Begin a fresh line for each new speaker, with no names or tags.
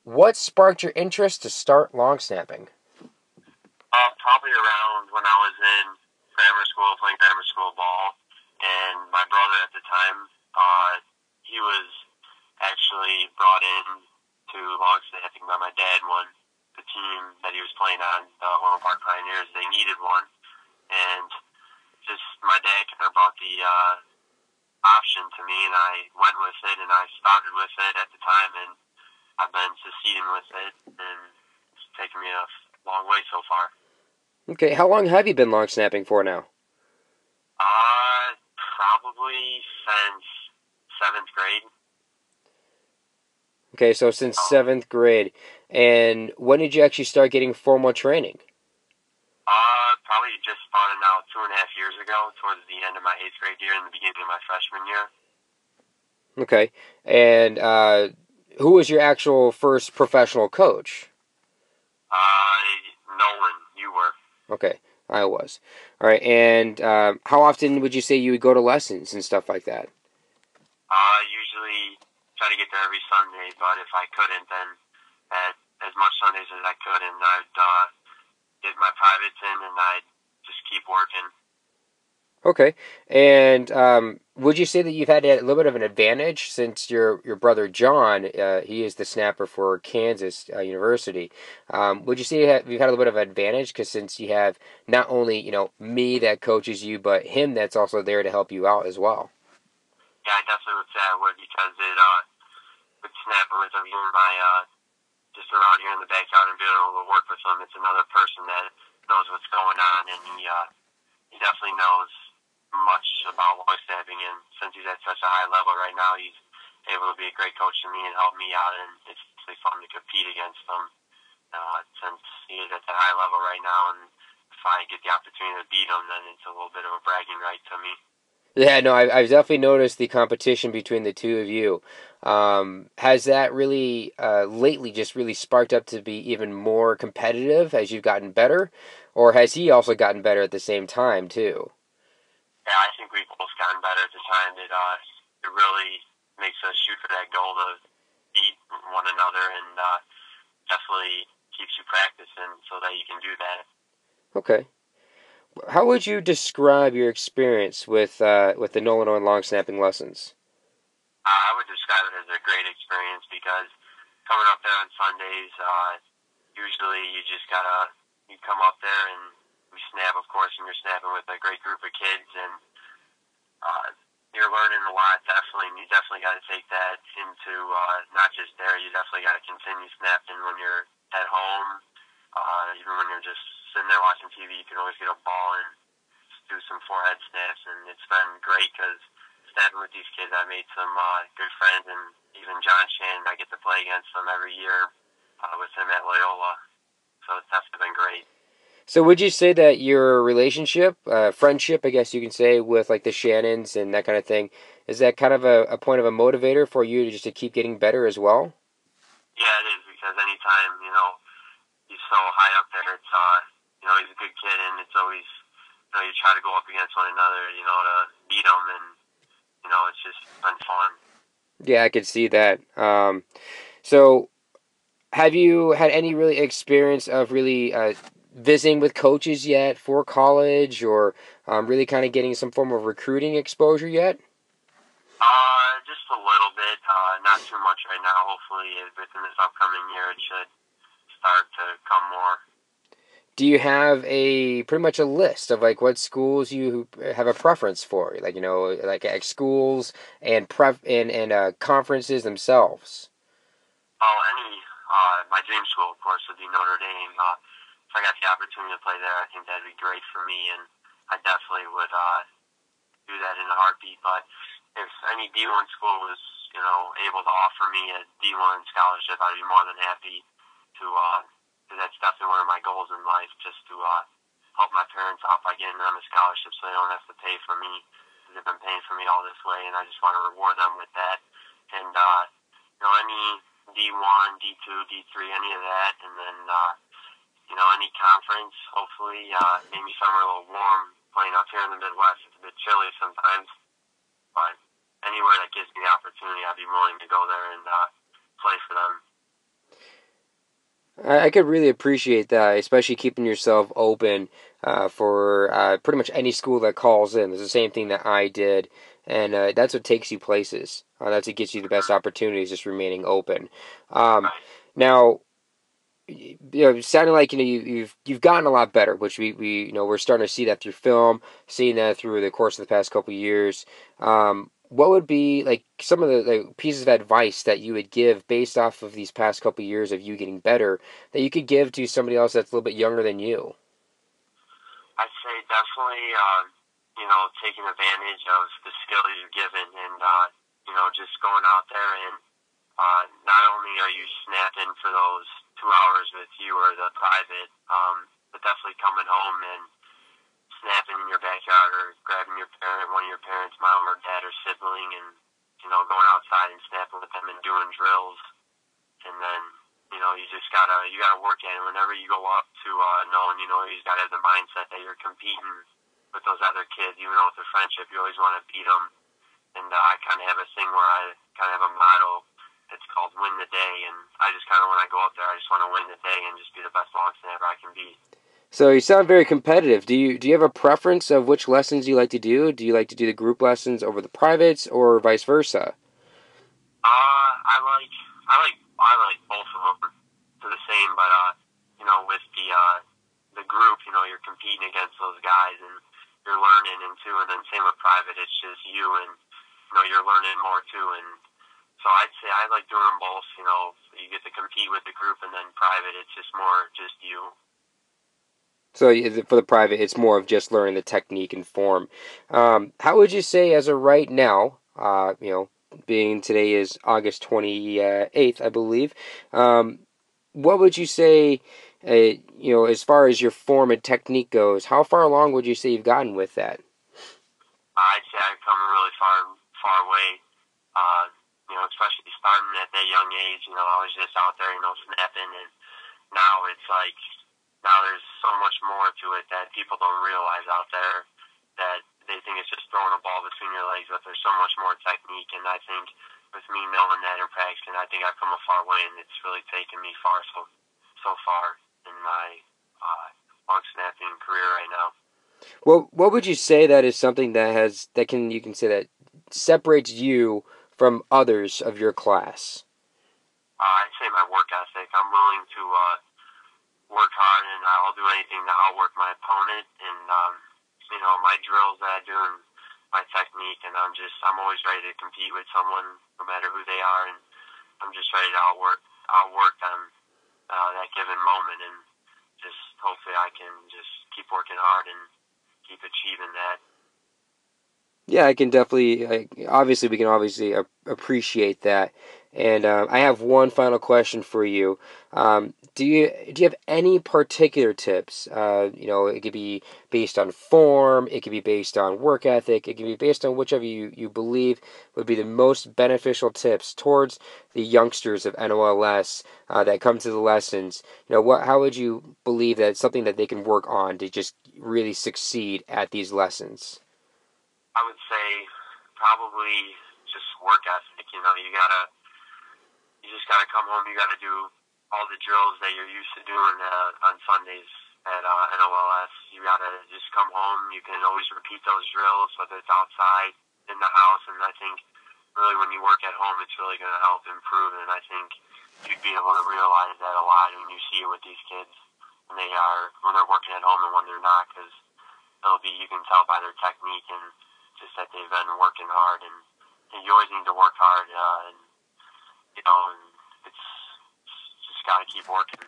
What sparked your interest to start long snapping?
Probably around when I was in grammar school, playing grammar school ball, and my brother at the time, he was actually brought in to long snapping by my dad when the team that he was playing on, the Orland Park Pioneers, they needed one, and just my dad kind of brought the option to me, and I went with it, and I started with it at the time, and I've been succeeding with it, and it's taken me a long way so far.
Okay, how long have you been long snapping for now?
Probably since seventh grade.
Okay, so since seventh grade. And when did you actually start getting formal training?
Probably just started now 2.5 years ago, towards the end of my eighth grade year and the beginning of my freshman year.
Okay, and who was your actual first professional coach?
Nolan, you were.
Okay, I was. All right, and how often would you say you would go to lessons and stuff like that?
Usually try to get there every Sunday, but if I couldn't, then at as much Sundays as I could, and I'd get my privates in, and I'd just keep working.
Okay, and would you say that you've had a little bit of an advantage since your brother John, he is the snapper for Kansas University? Would you say you've had a little bit of an advantage because since you have not only me that coaches you, but him that's also there to help you out as well?
Yeah, I definitely would say I would because it with snapper with him here in my just around here in the backyard and being able to work with him. It's another person that knows what's going on, and he definitely knows much about long snapping. And since he's at such a high level right now, he's able to be a great coach to me and help me out. And it's really fun to compete against him since he is at that high level right now. And if I get the opportunity to beat him, then it's a little bit of a bragging right to me.
Yeah, no, I've definitely noticed the competition between the two of you. Has that really lately just really sparked up to be even more competitive as you've gotten better, or has he also gotten better at the same time too?
Yeah, I think we've both gotten better at the time. It really makes us shoot for that goal to beat one another, and definitely keeps you practicing so that you can do that.
Okay. How would you describe your experience with the Nolan Owen long snapping lessons?
I would describe it as a great experience because coming up there on Sundays, usually you come up there and we snap, of course, and you're snapping with a great group of kids, and uh, you're learning a lot. Definitely, you definitely got to take that into not just there. You definitely got to continue snapping when you're at home, even when you're just sitting there watching TV. You can always get a ball and do some forehead snaps, and it's been great because snapping with these kids, I made some good friends, and even John Shannon, I get to play against them every year with him at Loyola. So it's definitely been great.
So would you say that your relationship, friendship, I guess you can say, with like the Shannons and that kind of thing, is that kind of a point of a motivator for you to just to keep getting better as well?
Yeah, it is because anytime he's so high up there, it's he's a good kid, and it's always you try to go up against one another, to beat him, and it's just been fun.
Yeah, I could see that. So have you had any really experience of really visiting with coaches yet for college, or really kind of getting some form of recruiting exposure yet?
Just a little bit, not too much right now. Hopefully, within this upcoming year, it should start to come more.
Do you have a pretty much a list of like what schools you have a preference for, like like schools and conferences themselves?
Oh, my dream school, of course, would be Notre Dame. If I got the opportunity to play there, I think that'd be great for me, and I definitely would do that in a heartbeat. But if any D1 school was, able to offer me a D1 scholarship, I'd be more than happy to. Cause that's definitely one of my goals in life, just to help my parents out by getting them a scholarship, so they don't have to pay for me. Cause they've been paying for me all this way, and I just want to reward them with that. And any D1, D2, D3, any of that, and then any conference. Hopefully, maybe somewhere a little warm. Playing up here in the Midwest, it's a bit chilly sometimes, but anywhere that gives me the opportunity, I'd be willing to go there and play for them.
I could really appreciate that, especially keeping yourself open for pretty much any school that calls in. It's the same thing that I did, and that's what takes you places. That's what gets you the best
Mm-hmm.
opportunities, just remaining open. Um,
Right.
now, it sounded like you've gotten a lot better, which we we're starting to see that through film, seeing that through the course of the past couple of years. What would be like some of the like, pieces of advice that you would give based off of these past couple of years of you getting better that you could give to somebody else that's a little bit younger than you?
I'd say definitely, taking advantage of the skill you're given and, just going out there and not only are you snapping for those 2 hours with you or the private, but definitely coming home and snapping in your backyard or grabbing one of your parents, mom or dad or sibling, and going outside and snapping with them and doing drills. And then you gotta work at it. Whenever you go up to Nolan, you just gotta have the mindset that you're competing with those other kids, even though it's a friendship. You always want to beat them. And I kind of have a thing where I kind of have a motto. It's called win the day, and I just kind of when I go up there, I just want to win the day and just be the best long snapper I can be.
So you sound very competitive. Do you have a preference of which lessons you like to do? Do you like to do the group lessons over the privates or vice versa?
I like both of them to the same, but with the group, you're competing against those guys and you're learning and too, and then same with private, it's just you and you're learning more too, and so I'd say I like doing them both. You get to compete with the group, and then private, it's just more just you.
So for the private, it's more of just learning the technique and form. How would you say, as of right now, being today is August 28th, I believe, um, what would you say, as far as your form and technique goes, how far along would you say you've gotten with that?
I'd say I've come a really far away. Especially starting at that young age. I was just out there, snapping, and now it's like now there's so much more to it that people don't realize out there that they think it's just throwing a ball between your legs, but there's so much more technique. And I think with me knowing that and practicing, I think I've come a far way, and it's really taken me so far in my long snapping career right now.
Well, what would you say that is something you can say that separates you from others of your class?
I'd say my work ethic. I'm willing to work hard, and I'll do anything to outwork my opponent. And my drills that I do and my technique, and I'm always ready to compete with someone, no matter who they are, and I'm just ready to outwork them that given moment, and just hopefully I can just keep working hard and keep achieving that.
Yeah, I can definitely. Obviously, we can obviously appreciate that. And I have one final question for you. Do you have any particular tips? It could be based on form. It could be based on work ethic. It could be based on whichever you believe would be the most beneficial tips towards the youngsters of NOLS that come to the lessons. How would you believe that it's something that they can work on to just really succeed at these lessons?
I would say probably just work ethic. You just gotta come home. You gotta do all the drills that you're used to doing on Sundays at NOLS. You gotta just come home. You can always repeat those drills, whether it's outside, in the house. And I think really when you work at home, it's really going to help improve. And I think you'd be able to realize that a lot when you see it with these kids when they're working at home and when they're not, because you can tell by their technique and just that they've been working hard. And you always need to work hard, and it's just got to keep working.